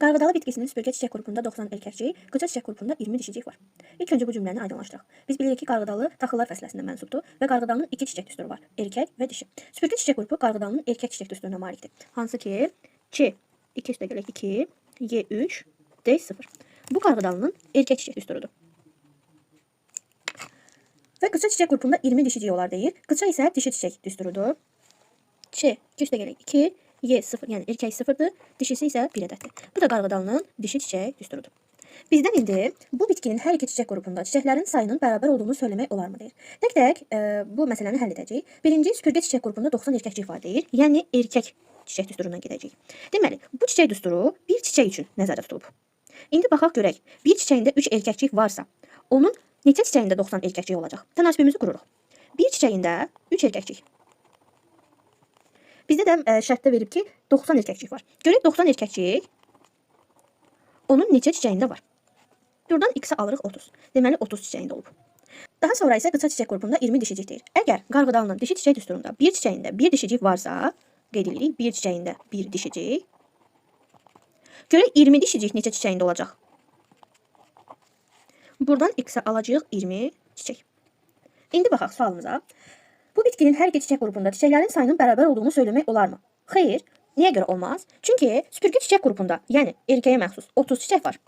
Qarğıdalı bitkisinin süpürgə çiçək qrupunda 90 erkəkcik, qıça çiçək qrupunda 20 dişicik var. İlk öncə bu cümləni aydınlaşdıraq. Biz bilirik ki, qarğıdalı taxıllar fəsləsinə mənsubdur və qarğıdalının iki çiçək düsturu var, erkək və dişi. Süpürgə çiçək qrupu qarğıdalının erkək çiçək düsturuna malikdir. Hansı ki, Ç 2 üstə gələk 2, Y 3, D 0. Bu qarğıdalının erkək çiçək düsturudur. Və qıça çiçək qrupunda 20 dişicik olar deyir. Qıça isə dişi çiçək düsturudur. Ç 2 üstə gələk 2, Y 0, yəni erkək 0-dır, dişisi isə 1 ədəddir. Bu da qarğıdalının dişi çiçək düsturudur. Bizdən indi bu bitkinin hər iki çiçək qrupunda çiçəklərin sayının bərabər olduğunu söyləmək olarmı deyir. Tək-tək bu məsələni həll edəcəyik. Birinci süpürgə çiçək qrupunda 90 erkəkcik var deyir, yəni erkək çiçək düsturundan gedəcəyik. Deməli, bu çiçək düsturu bir çiçək üçün nəzərdə tutulub. İndi baxaq görək, bir çiçəyində 3 erkəkcik varsa, onun neçə çiçəyində 90 erkəkcik olacaq? Tənasibimizi qururuq. Bir çiçəyində 3 erkəkcik. Bizdə də şərtdə verib ki, 90 erkəkcik var. Görək 90 erkəkcik onun neçə çiçəyində var? Buradan x-i alırıq 30. Deməli 30 çiçəyində olub. Daha sonra isə qıça çiçək qrupunda 20 dişicik deyir. Əgər qarğıdalının dişi çiçək düsturunda bir çiçəyində bir dişicik varsa, qeyd edirik, bir çiçəyində bir dişicik. Görək 20 dişicik neçə çiçəyində olacaq? Buradan x-i alacağıq 20 çiçək. İndi baxaq sualımıza. Bu bitkinin hər iki çiçək qrupunda çiçəklərin sayının bərabər olduğunu söyləmək olarmı? Xeyr. Niyə görə olmaz? Çünki süpürgə çiçək qrupunda, yəni erkəyə məxsus 30 çiçək var.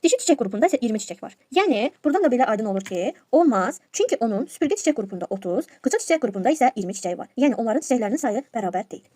Dişi çiçək qrupunda isə 20 çiçək var. Yəni buradan da belə aydın olur ki, olmaz. Çünki onun süpürgə çiçək qrupunda 30, qıça çiçək qrupunda isə 20 çiçəyi var. Yəni onların çiçəklərinin sayı bərabər deyil.